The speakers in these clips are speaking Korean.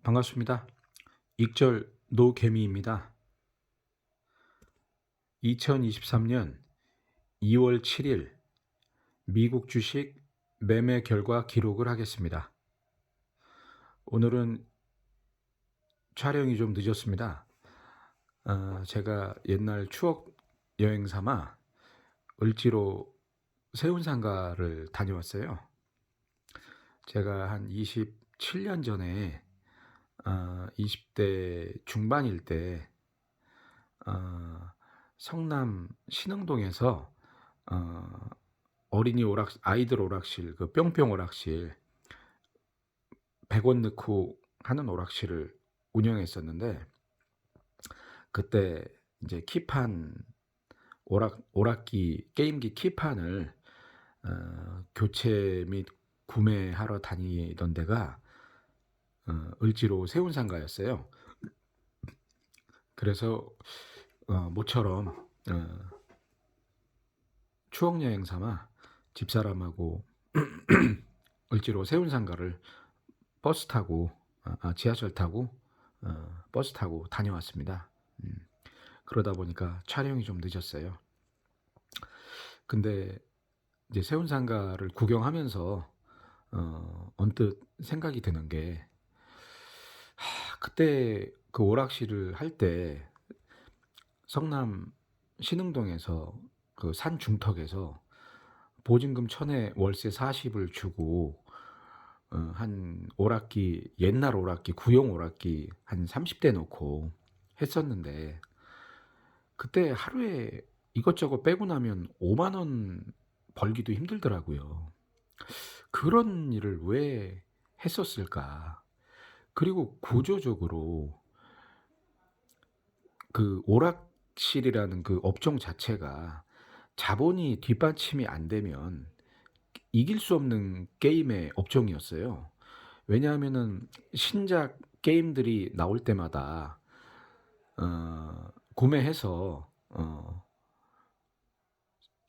반갑습니다. 익절 노개미입니다. 2023년 2월 7일 미국 주식 매매 결과 기록을 하겠습니다. 오늘은 촬영이 좀 늦었습니다. 제가 옛날 추억 여행 삼아 을지로 세운상가를 다녀왔어요. 제가 한 27년 전에 20대 중반일 때 성남 신흥동에서 어린이 아이들 오락실, 그 뿅뿅 오락실 100원 넣고 하는 오락실을 운영했었는데, 그때 이제 키판 오락기 게임기 키판을 교체 및 구매하러 다니던 데가 을지로 세운상가였어요. 그래서 모처럼 추억 여행 삼아 집사람하고 을지로 세운상가를 버스 타고 지하철 타고 버스 타고 다녀왔습니다. 그러다 보니까 촬영이 좀 늦었어요. 근데 이제 세운상가를 구경하면서 언뜻 생각이 드는 게, 그때 그 오락실을 할 때 성남 신흥동에서 그 산 중턱에서 보증금 1,000에 월세 40을 주고 한 오락기, 옛날 오락기, 구형 오락기 한 30대 놓고 했었는데, 그때 하루에 이것저것 빼고 나면 5만 원 벌기도 힘들더라고요. 그런 일을 왜 했었을까? 그리고 구조적으로 그 오락실이라는 그 업종 자체가 자본이 뒷받침이 안 되면 이길 수 없는 게임의 업종이었어요. 왜냐하면은 신작 게임들이 나올 때마다 구매해서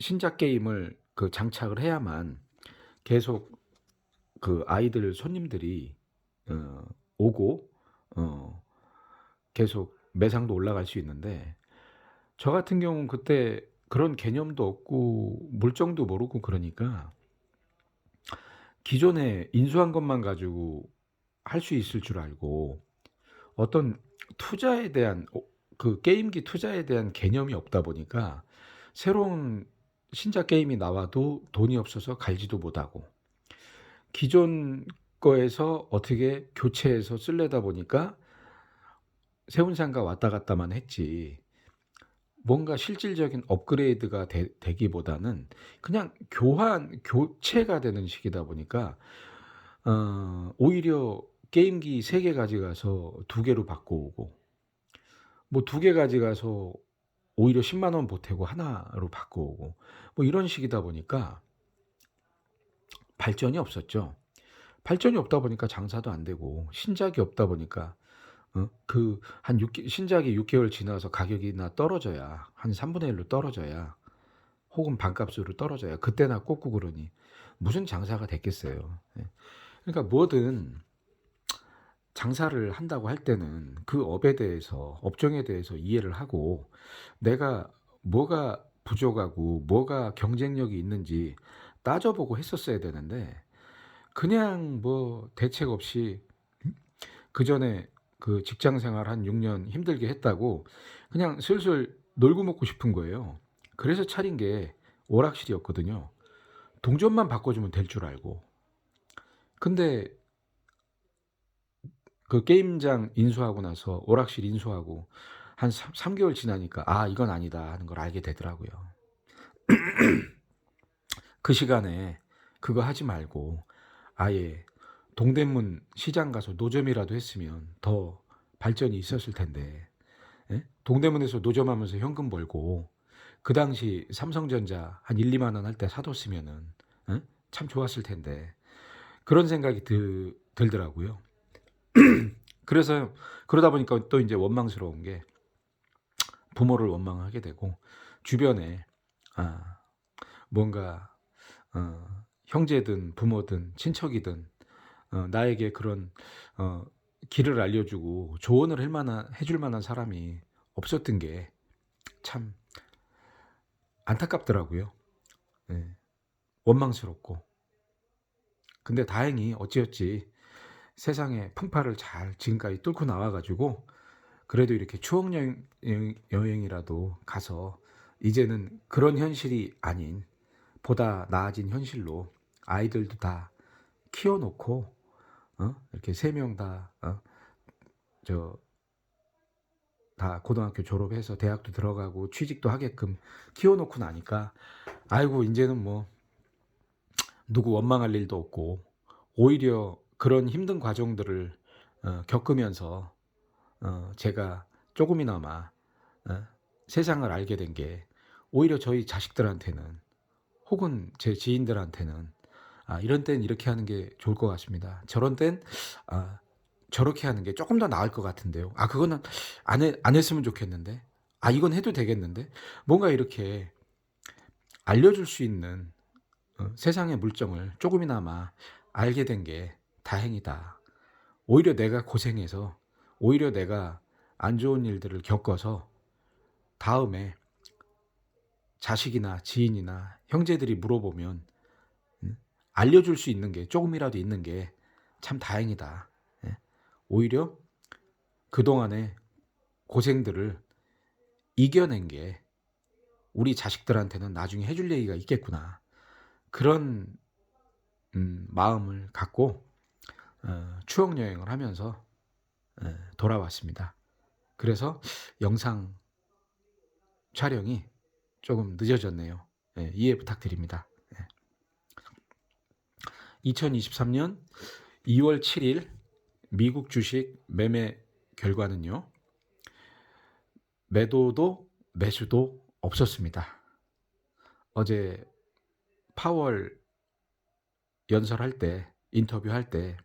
신작 게임을 그 장착을 해야만 계속 그 아이들 손님들이 오고 계속 매상도 올라갈 수 있는데, 저 같은 경우는 그때 그런 개념도 없고 물정도 모르고, 그러니까 기존에 인수한 것만 가지고 할 수 있을 줄 알고, 어떤 투자에 대한 그 게임기 투자에 대한 개념이 없다 보니까 새로운 신작 게임이 나와도 돈이 없어서 갈지도 못하고, 기존 거에서 어떻게 교체해서 쓸려다 보니까 세운상가 왔다 갔다만 했지, 뭔가 실질적인 업그레이드가 되기보다는 그냥 교체가 되는 식이다 보니까 오히려 게임기 3개 가져가서 2개로 바꿔오고, 뭐 2개 가져가서 오히려 10만 원 보태고 하나로 바꿔오고, 뭐 이런 식이다 보니까 발전이 없었죠. 발전이 없다 보니까 장사도 안 되고, 신작이 없다 보니까 그 한 신작이 6개월 지나서 가격이나 떨어져야, 한 3분의 1로 떨어져야, 혹은 반값으로 떨어져야 그때나 꽂고, 그러니 무슨 장사가 됐겠어요. 예. 그러니까 뭐든 장사를 한다고 할 때는 그 업에 대해서, 업종에 대해서 이해를 하고, 내가 뭐가 부족하고 뭐가 경쟁력이 있는지 따져보고 했었어야 되는데, 그냥 뭐 대책 없이 그 전에 그 직장 생활 한 6년 힘들게 했다고 그냥 슬슬 놀고 먹고 싶은 거예요. 그래서 차린 게 오락실이었거든요. 동전만 바꿔주면 될 줄 알고. 근데 그 게임장 인수하고 나서, 오락실 인수하고 한 3개월 지나니까 이건 아니다 하는 걸 알게 되더라고요. 그 시간에 그거 하지 말고 아예 동대문 시장 가서 노점이라도 했으면 더 발전이 있었을 텐데, 예? 동대문에서 노점하면서 현금 벌고 그 당시 삼성전자 한 1, 2만 원 할 때 사뒀으면은 참 좋았을 텐데, 그런 생각이 들더라고요. 그래서 그러다 보니까 또 이제 원망스러운 게, 부모를 원망하게 되고, 주변에 뭔가 형제든 부모든 친척이든 나에게 그런 길을 알려주고 조언을 해줄 만한 사람이 없었던 게 참 안타깝더라고요. 예. 원망스럽고. 근데 다행히 어찌어찌 세상의 풍파를 잘 지금까지 뚫고 나와 가지고 그래도 이렇게 추억 여행이라도 가서 이제는 그런 현실이 아닌 보다 나아진 현실로 아이들도 다 키워 놓고 이렇게 3명 다 저 다 고등학교 졸업해서 대학도 들어가고 취직도 하게끔 키워 놓고 나니까 아이고 인제는 뭐 누구 원망할 일도 없고 오히려 그런 힘든 과정들을 겪으면서 제가 쪼금이나마 어 세상을 알게 된 게 오히려 저희 자식들한테는 혹은 제 지인들한테는 '아 이런 땐 이렇게 하는 게 좋을 것 같습니다. 저런 땐 아 저렇게 하는 게 쪼끔 더 나을 것 같은데요. 아 그거는 안 했으면 좋겠는데. 아 이건 해도 되겠는데.' 뭔가 이렇게 알려줄 수 있는 세상의 물정을 쪼금이나마 알게 된 게 다행이다. 오히려 내가 고생해서 오히려 내가 안 좋은 일들을 겪어서 다음에 자식이나 지인이나 형제들이 물어보면 알려줄 수 있는 게 쪼금이라도 있는 게 참 다행이다. 예. 오히려 그동안의 고생들을 이겨낸 게 우리 자식들한테는 나중에 해줄 얘기가 있겠구나. 그런 마음을 갖고 추억 여행을 하면서 돌아왔습니다. 그래서 영상 촬영이 조금 늦어졌네요. 예, 이해 부탁드립니다. 예. 2023년 2월 7일 미국 주식 매매 결과는요. 매도도 매수도 없었습니다. 어제 파월 연설할 때 인터뷰할 때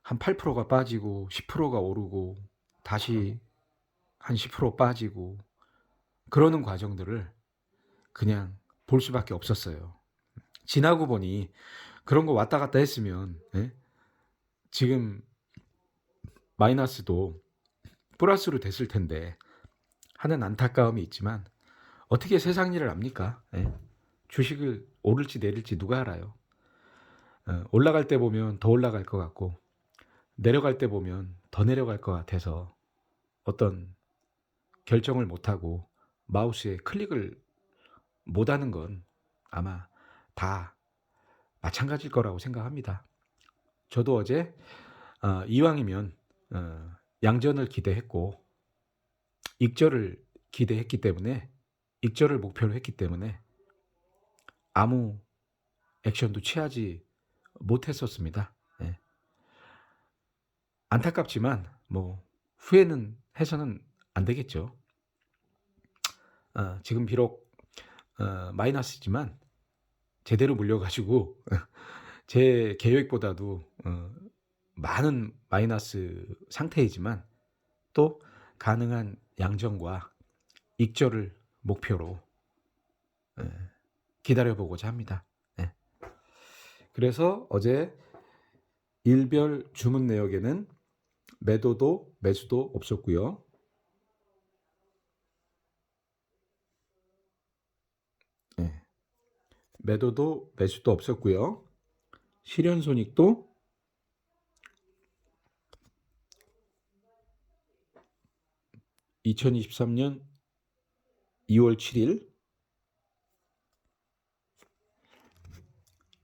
한 8%가 빠지고 10%가 오르고 다시 한 10% 빠지고 그러는 과정들을 그냥 볼 수밖에 없었어요. 지나고 보니 그런 거 왔다 갔다 했으면 예? 지금 마이너스도 플러스로 됐을 텐데 하는 안타까움이 있지만 어떻게 세상 일을 압니까? 예? 주식을 오를지 내릴지 누가 알아요? 올라갈 때 보면 더 올라갈 것 같고 내려갈 때 보면 더 내려갈 것 같아서 어떤 결정을 못하고 마우스에 클릭을 못하는 건 아마 다 마찬가지일 거라고 생각합니다. 저도 어제 이왕이면 양전을 기대했고 익절을 기대했기 때문에 익절을 목표로 했기 때문에 아무 액션도 취하지 못했었습니다. 예. 안타깝지만 뭐 후회는 해서는 안 되겠죠. 지금 비록 마이너스지만 제대로 물려 가지고 제 계획보다도 많은 마이너스 상태이지만 또 가능한 양전과 익절을 목표로 기다려 보고자 합니다. 예. 그래서 어제 일별 주문 내역에는 매도도 매수도 없었고요. 예. 매도도 매수도 없었고요. 실현 손익도 2023년 2월 7일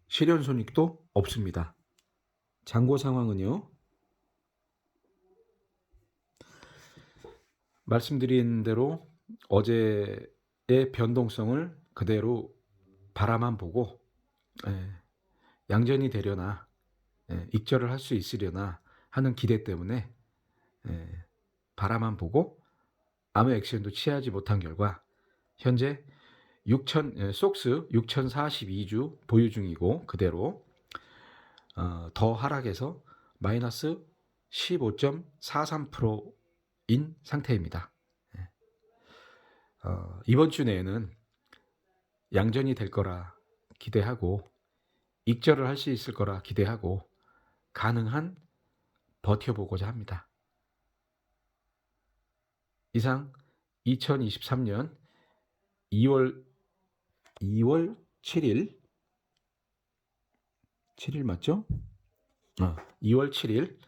실현 손익도 없습니다. 잔고 상황은요. 말씀드린 대로 어제의 변동성을 그대로 바라만 보고 양전이 되려나 익절을 할 수 있으려나 하는 기대 때문에 바라만 보고 아무 액션도 취하지 못한 결과 현재 속스 6,042주 보유 중이고 그대로 더 하락해서 마이너스 15.43%인 상태입니다. 이번 주 내에는 양전이 될 거라 기대하고 익절을 할 수 있을 거라 기대하고 가능한 버텨보고자 합니다. 이상 2023년 2월 7일 7일 맞죠? 2월 7일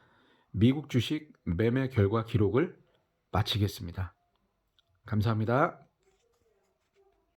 미국 주식 매매 결과 기록을 마치겠습니다. 감사합니다.